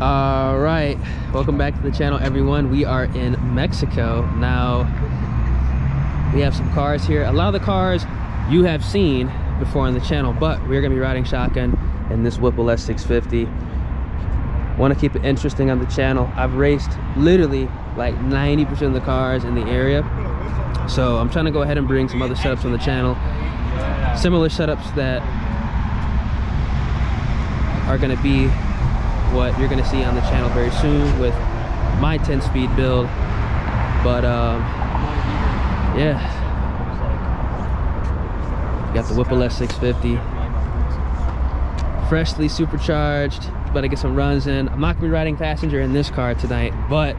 All right, welcome back to the channel, everyone. We are in Mexico now. We have some cars here. A lot of the cars you have seen before on the channel, but we're gonna be riding shotgun in this Whipple S650. Want to keep it interesting on the channel. I've raced literally like 90% of the cars in the area, so I'm trying to go ahead and bring some other setups on the channel, similar setups that are going to be what you're going to see on the channel very soon with my 10-speed build. But yeah, got the Whipple S650, freshly supercharged. About to get some runs in. I'm not gonna be riding passenger in this car tonight, but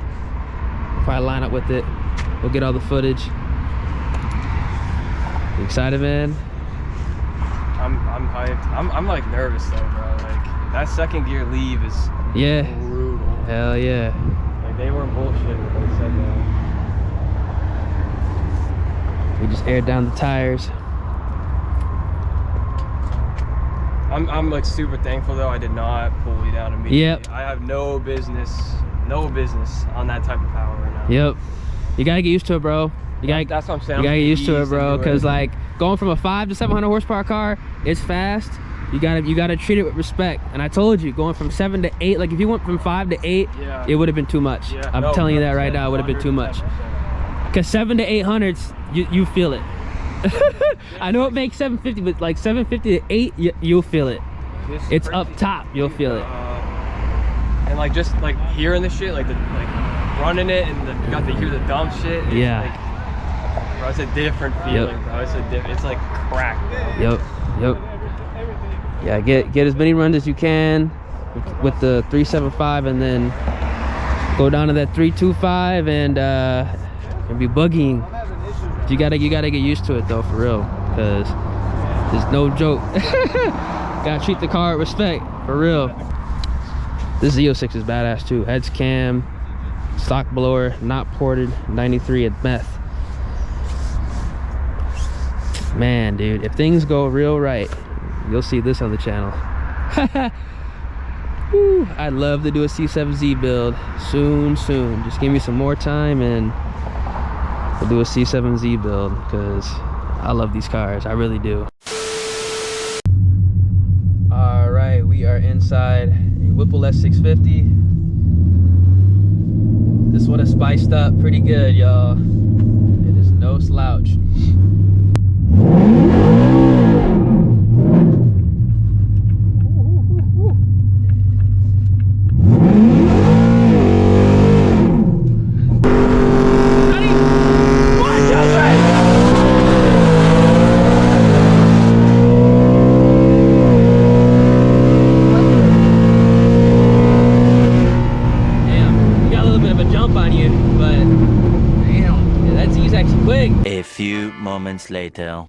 if I line up with it, we'll get all the footage. You excited, man? I'm hyped. I'm like nervous though, bro. Like that second gear leave is brutal. Hell yeah. Like they weren't bullshit when they said that. We just aired down the tires. I'm like super thankful though. I did not pulley down immediately. Yep. I have no business on that type of power right now. Yep. You gotta get used to it, bro. That's what I'm saying. You gotta get used to it, bro. Cause like going from a 500 to 700 horsepower car, it's fast. You gotta treat it with respect. And I told you, going from 7 to 8, like if you went from 5 to 8, it would have been too much. Yeah. I'm telling you that right now, it would have been too much. Cause 7 to 800s, you feel it. I know it makes 750, but like 750 to 8, you'll feel it. It's crazy. Up top, you'll feel it. And like just like hearing the shit, like running it, and you got to hear the dumb shit. It's like, bro, it's a different feeling, bro. It's like crack, bro. Yep. Yeah, get as many runs as you can with the 375, and then go down to that 325 and be buggying. You gotta get used to it though, for real, because there's no joke. Gotta treat the car with respect, for real. This Z06 is badass too. Heads cam, stock blower, not ported, 93 at meth. Man, dude, if things go real right, you'll see this on the channel. Woo, I'd love to do a C7Z build soon. Just give me some more time and we'll do a C7Z build, because I love these cars. I really do. All right, we are inside a Whipple S650. This one is spiced up pretty good, y'all. It is no slouch. A few moments later.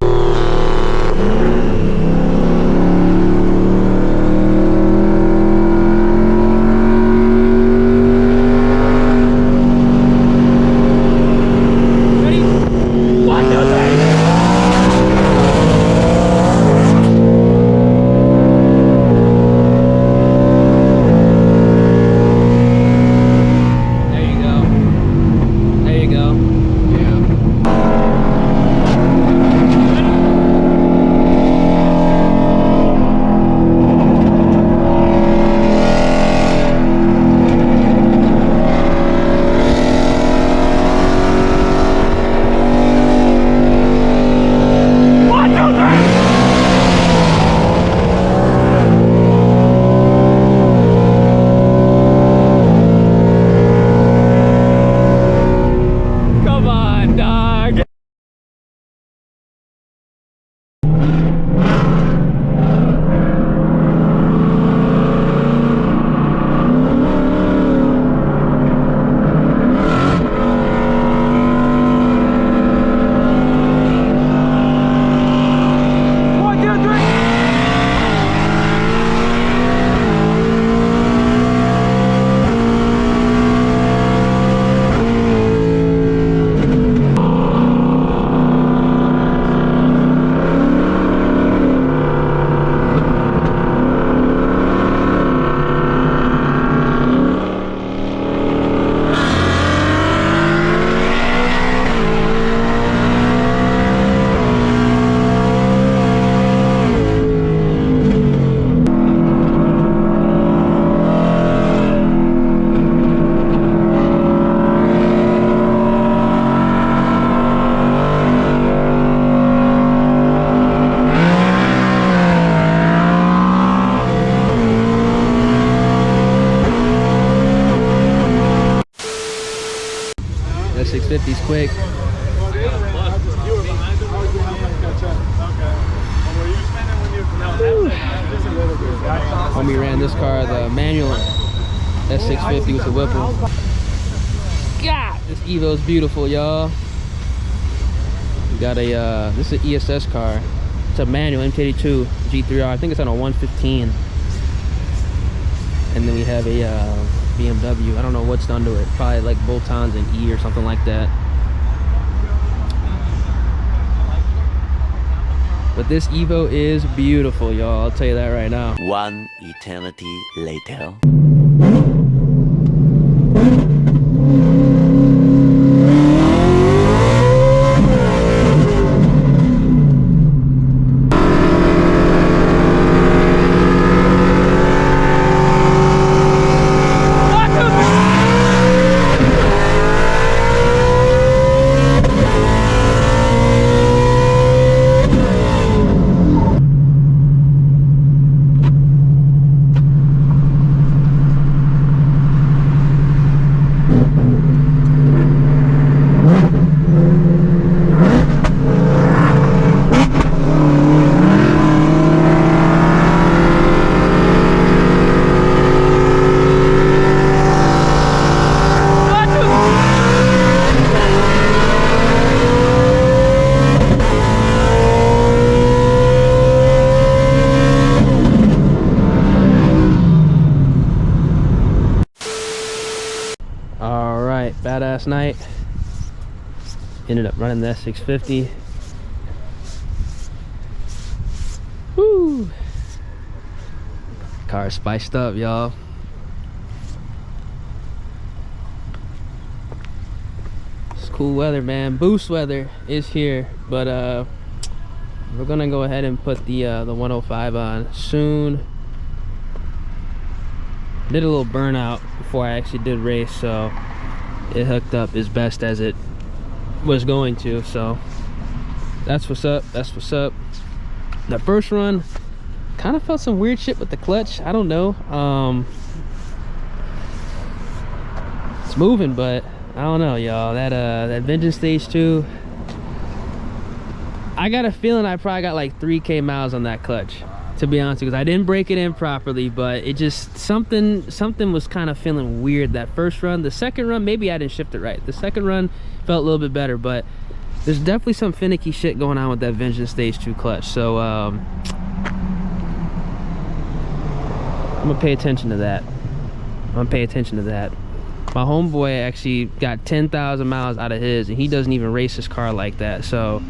650s quick. Homie ran this car, the manual S650 with the Whipple. God, this Evo is beautiful, y'all. We got a, this is an ESS car. It's a manual MK82 G3R. I think it's on a 115. And then we have a BMW. I don't know what's done to it. Probably like bolt-ons and E or something like that. But this Evo is beautiful, y'all. I'll tell you that right now. One eternity later. Badass night. Ended up running the S650. Woo! Car is spiced up, y'all. It's cool weather, man. Boost weather is here, but we're gonna go ahead and put the 105 on soon. Did a little burnout before I actually did race, so it hooked up as best as it was going to. So that's what's up. That's what's up. The first run kind of felt some weird shit with the clutch. I don't know. It's moving, but I don't know, y'all. That Vengeance Stage 2, I got a feeling I probably got like 3K miles on that clutch, to be honest, because I didn't break it in properly, but it just something was kind of feeling weird that first run. The second run, maybe I didn't shift it right. The second run felt a little bit better, but there's definitely some finicky shit going on with that Vengeance Stage 2 clutch. So I'm gonna pay attention to that. My homeboy actually got 10,000 miles out of his, and he doesn't even race his car like that. So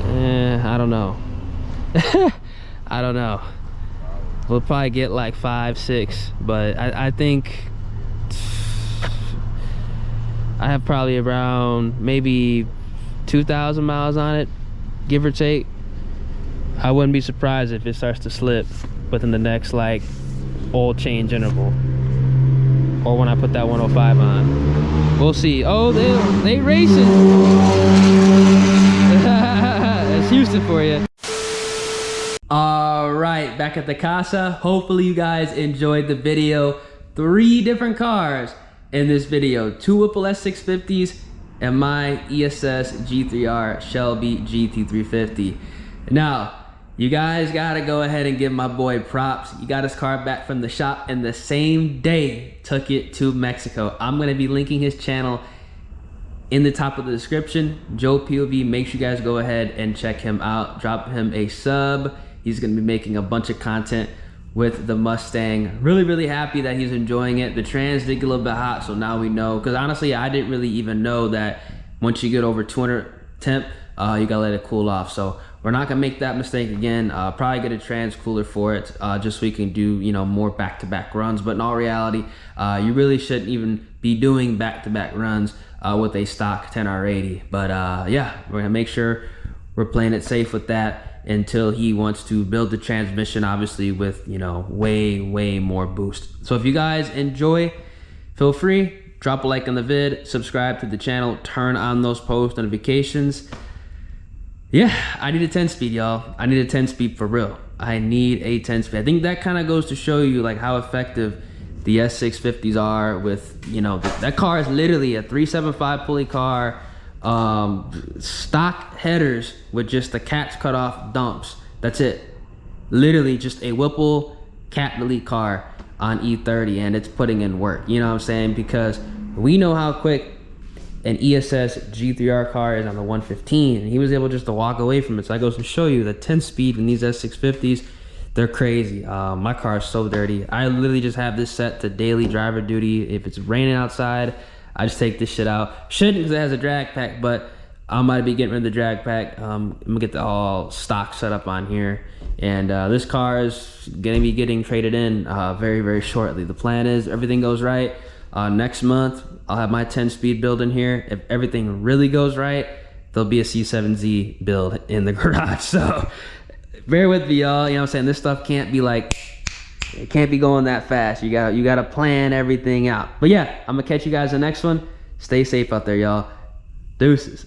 I don't know. I don't know. We'll probably get like 5, 6, but I think I have probably around maybe 2,000 miles on it, give or take. I wouldn't be surprised if it starts to slip within the next like oil change interval, or when I put that 105 on. We'll see. Oh, they racing. That's Houston for you. All right, back at the casa. Hopefully you guys enjoyed the video. 3 different cars in this video. 2 Whipple S650s and my ESS G3R Shelby GT350. Now, you guys gotta go ahead and give my boy props. He got his car back from the shop and the same day took it to Mexico. I'm gonna be linking his channel in the top of the description. Joe POV, make sure you guys go ahead and check him out. Drop him a sub. He's gonna be making a bunch of content with the Mustang. Really happy that he's enjoying it. The trans did get a little bit hot, so now we know. Because honestly, I didn't really even know that once you get over 200 temp, you gotta let it cool off. So we're not gonna make that mistake again. Probably get a trans cooler for it, just so we can do, you know, more back-to-back runs. But in all reality, you really shouldn't even be doing back-to-back runs with a stock 10R80. But yeah, we're gonna make sure we're playing it safe with that until he wants to build the transmission, obviously with, you know, way more boost. So if you guys enjoy, feel free, drop a like on the vid, subscribe to the channel, turn on those post notifications. Yeah, I need a 10 speed, y'all. I need a 10 speed for real. I need a 10 speed. I think that kind of goes to show you like how effective the S650s are with, you know, that car is literally a 375 pulley car, stock headers with just the caps cut off dumps. That's it. Literally just a Whipple cat delete car on E30, and it's putting in work. You know what I'm saying? Because we know how quick an ESS G3R car is on the 115, and he was able just to walk away from it. So I goes to show you the 10 speed in these S650s. They're crazy. My car is so dirty. I literally just have this set to daily driver duty. If it's raining outside, I just take this shit out. Shouldn't, because it has a drag pack, but I might be getting rid of the drag pack. I'm gonna get the all stock set up on here. And this car is gonna be getting traded in very, very shortly. The plan is, everything goes right, next month, I'll have my 10 speed build in here. If everything really goes right, there'll be a C7Z build in the garage. So bear with me, y'all. You know what I'm saying? This stuff can't be like, it can't be going that fast. You gotta plan everything out. But yeah, I'm gonna catch you guys in the next one. Stay safe out there, y'all. Deuces.